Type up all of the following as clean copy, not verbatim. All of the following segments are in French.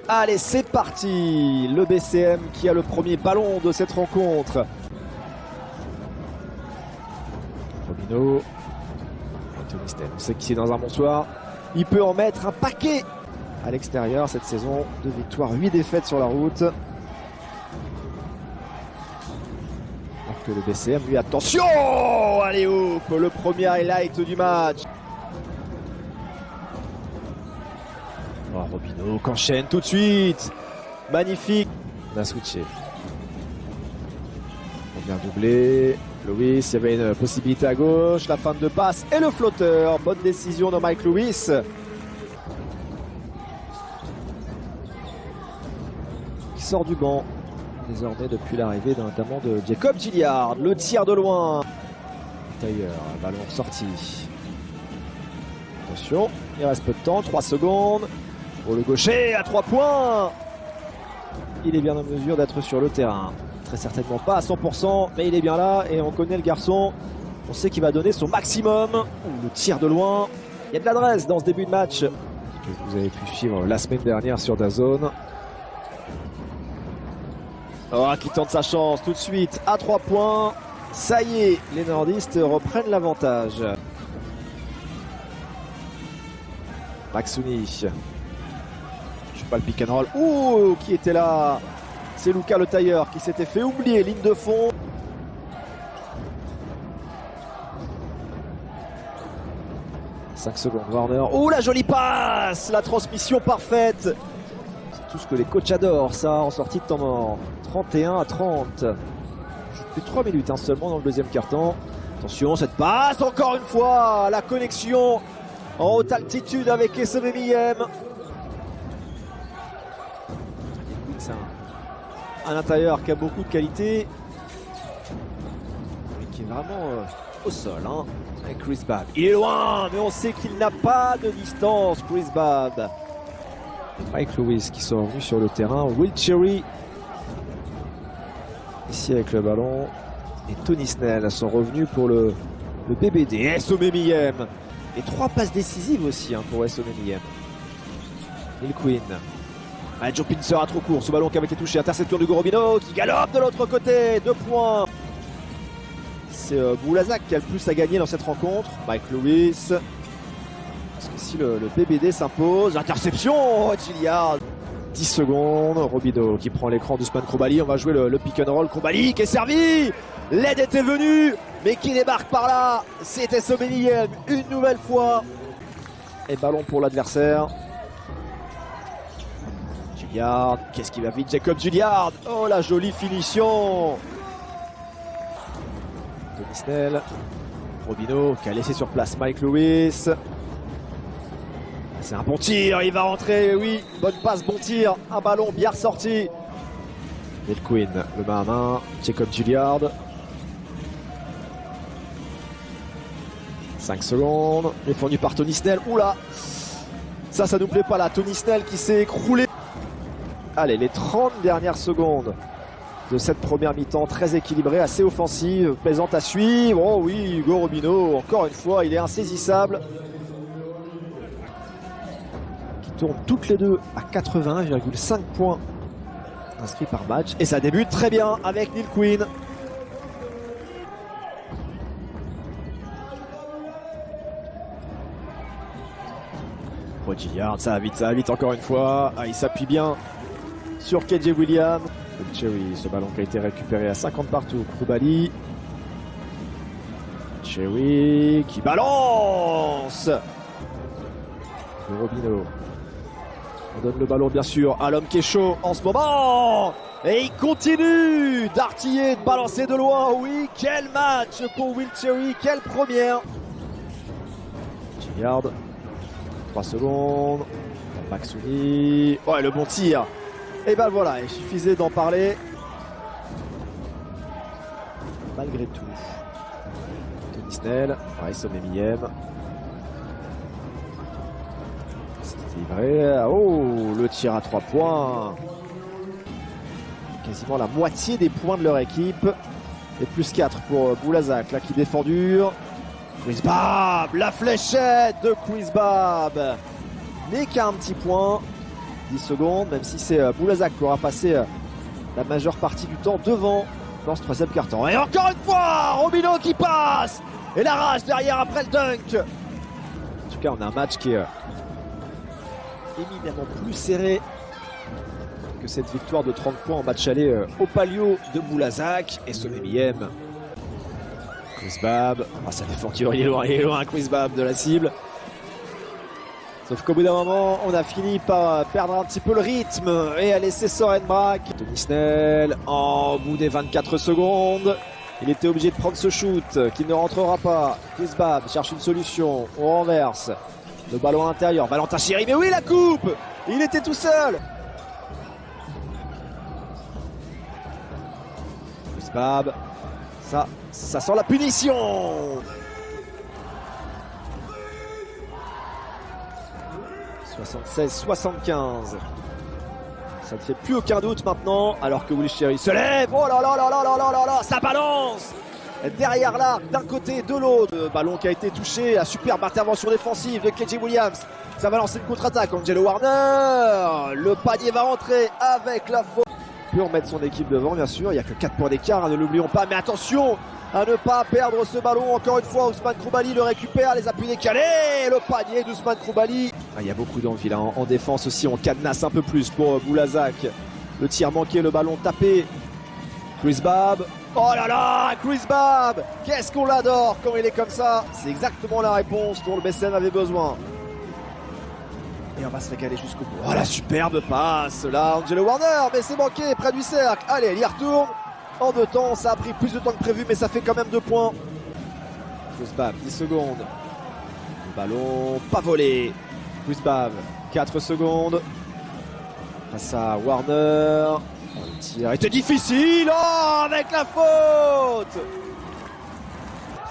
Allez, c'est parti. Le BCM qui a le premier ballon de cette rencontre. Robinho. Tony Snell, on sait qu'il est dans un bon soir. Il peut en mettre un paquet à l'extérieur cette saison. 2 victoires, 8 défaites sur la route. Alors que le BCM, lui, attention. Allez, hop, le premier highlight du match. Oh, Robinho qu'enchaîne tout de suite. Magnifique. On a switché. On vient doubler. Lewis, il y avait une possibilité à gauche. La fin de passe et le flotteur. Bonne décision de Mike Lewis. Qui sort du banc. Désormais depuis l'arrivée notamment de Jacob Gilyard. Le tir de loin. D'ailleurs, ballon sorti. Attention, il reste peu de temps. 3 secondes. Pour le gaucher à 3 points. Il est bien en mesure d'être sur le terrain. Très certainement pas à 100%, mais il est bien là et on connaît le garçon. On sait qu'il va donner son maximum. Le tir de loin. Il y a de l'adresse dans ce début de match que vous avez pu suivre la semaine dernière sur DAZN. Oh, qui tente sa chance tout de suite à 3 points. Ça y est, les nordistes reprennent l'avantage. Maxouni. Pas le pick and roll. Ouh, qui était là? C'est Luca le tailleur qui s'était fait oublier. Ligne de fond. « 5 secondes, Warner. Oh, la jolie passe. La transmission parfaite. C'est tout ce que les coachs adorent, ça, en sortie de temps mort. 31-30. Plus de 3 minutes seulement dans le deuxième quart-temps. Attention, cette passe, encore une fois. La connexion en haute altitude avec Esomemiyem. Un intérieur qui a beaucoup de qualité et qui est vraiment au sol avec Chris Babb. Il est loin, mais on sait qu'il n'a pas de distance, Chris Babb. Mike Lewis qui sont revenus sur le terrain. Will Cherry ici avec le ballon et Tony Snell sont revenus pour le BBD. Esomemiyem et 3 passes décisives aussi pour Esomemiyem. Neil Quinn. Ah, Joe Pincer à trop court, ce ballon qui avait été touché, interception du Robinho qui galope de l'autre côté, 2 points. C'est Boulazac qui a le plus à gagner dans cette rencontre. Mike Lewis. Parce que si le BBD s'impose, interception, Gilyard. 10 secondes, Robinho qui prend l'écran d'Ousmane Coulibaly, on va jouer le pick and roll, Coulibaly qui est servi. L'aide était venue, mais qui débarque par là, c'était Esomemiyem une nouvelle fois. Et ballon pour l'adversaire. Gilyard, qu'est-ce qui va vite, Jacob Gilyard. Oh, la jolie finition. Tony Snell. Robinho qui a laissé sur place Mike Lewis. C'est un bon tir, il va rentrer, oui. Bonne passe, bon tir. Un ballon bien ressorti. Neil Quinn, le main à main. Jacob Gilyard. 5 secondes. Défendu par Tony Snell. Oula. Ça nous plaît pas là. Tony Snell qui s'est écroulé. Allez, les 30 dernières secondes de cette première mi-temps, très équilibrée, assez offensive, plaisante à suivre. Oh oui, Hugo Robinho, encore une fois, il est insaisissable. Qui tournent toutes les deux à 81,5 points inscrits par match. Et ça débute très bien avec Neil Quinn. Gilyard, ça va vite encore une fois. Ah, il s'appuie bien sur KJ Williams. Cherry, ce ballon qui a été récupéré à 50 partout. Coulibaly. Cherry qui balance. Robinho. On donne le ballon bien sûr à l'homme qui est chaud en ce moment. Et il continue d'artiller, de balancer de loin. Oui, quel match pour Will Cherry. Quelle première. Gilyard. 3 secondes. Maxouni. Ouais, le bon tir. Et ben voilà, il suffisait d'en parler. Malgré tout. Tony Snell. Ouais, Esomemiyem. C'est vrai. Oh, le tir à 3 points. Quasiment la moitié des points de leur équipe. Et plus 4 pour Boulazac, là qui défend dur. Chris Babb, la fléchette de Chris Babb. N'est qu'à un petit point. 10 secondes, même si c'est Boulazac qui aura passé la majeure partie du temps devant dans ce troisième quart-temps. Et encore une fois, Romino qui passe et la rage derrière après le dunk. En tout cas, on a un match qui est éminemment plus serré que cette victoire de 30 points en match aller au Palio de Boulazac. Et Sommet Miyem. Chris Babb, ça défend qu'il est loin, Chris Babb de la cible. Sauf qu'au bout d'un moment, on a fini par perdre un petit peu le rythme et à laisser Soren Brac. Tony Snell, en bout des 24 secondes, il était obligé de prendre ce shoot qui ne rentrera pas. Chris Babb cherche une solution, on renverse. Le ballon à l'intérieur, Valentin Chéry, mais oui la coupe! Il était tout seul! Chris Babb, ça sent la punition! 76-75. Ça ne fait plus aucun doute maintenant, alors que Willy Chéry se lève. Oh là là là là là là là là, ça balance derrière l'arc, d'un côté, de l'autre. Le ballon qui a été touché, la superbe intervention défensive de KJ Williams. Ça va lancer une contre-attaque. Angelo Warner, le panier va rentrer avec la faute. Il peut remettre son équipe devant, bien sûr. Il n'y a que 4 points d'écart, hein, ne l'oublions pas. Mais attention à ne pas perdre ce ballon. Encore une fois, Ousmane Kroumbali le récupère, les appuis décalés. Le panier d'Ousmane Kroumbali. Il y a beaucoup d'envie là en défense aussi. On cadenasse un peu plus pour Boulazac. Le tir manqué, le ballon tapé. Chris Babb. Oh là là, Chris Babb. Qu'est-ce qu'on l'adore quand il est comme ça. C'est exactement la réponse dont le BCN avait besoin. Et on va se régaler jusqu'au bout. Oh la superbe passe là, Angelo Warner. Mais c'est manqué près du cercle. Allez, il y retourne. En 2 temps, ça a pris plus de temps que prévu, mais ça fait quand même 2 points. Chris Babb, 10 secondes. Le ballon pas volé. Chris Babb, 4 secondes. Face à Warner. Le tir était difficile. Oh, avec la faute.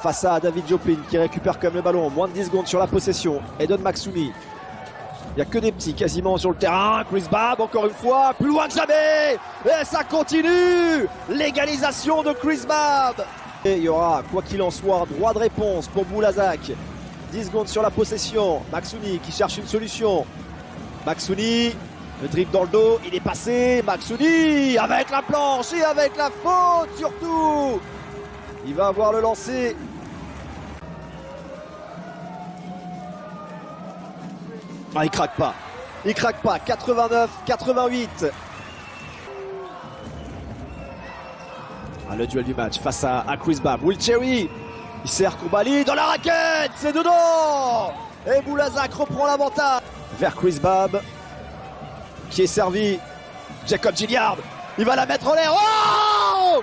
Face à David Jopin qui récupère quand même le ballon. Moins de 10 secondes sur la possession. Edon Maxouni. Il n'y a que des petits quasiment sur le terrain. Chris Babb, encore une fois, plus loin que jamais. Et ça continue. L'égalisation de Chris Babb. Et il y aura, quoi qu'il en soit, droit de réponse pour Boulazac. 10 secondes sur la possession. Maxouni qui cherche une solution. Maxouni, le dribble dans le dos, il est passé. Maxouni avec la planche et avec la faute surtout. Il va avoir le lancer. Ah, il craque pas. Il craque pas. 89-88. Le duel du match face à Chris Babb. Will Chéry. Il sert Kroumbali dans la raquette. C'est dedans. Et Boulazac reprend l'avantage. Vers Chris Babb. Qui est servi. Jacob Gilyard. Il va la mettre en l'air. Oh,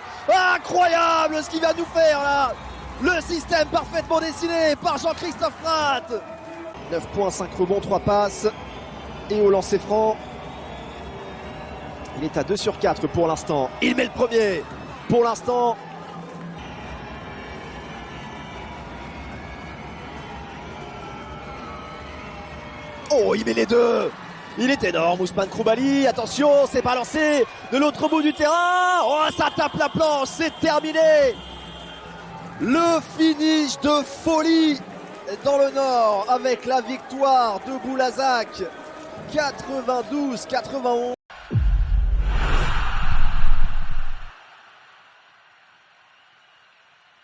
incroyable ce qu'il va nous faire là. Le système parfaitement dessiné par Jean-Christophe Pratt. 9 points, 5 rebonds, 3 passes. Et au lancer franc, il est à 2 sur 4 pour l'instant. Il met le premier pour l'instant. Oh, il met les deux. Il est énorme, Ousmane Kroumbali. Attention, c'est balancé de l'autre bout du terrain. Oh, ça tape la planche, c'est terminé. Le finish de folie dans le Nord avec la victoire de Boulazac 92-91.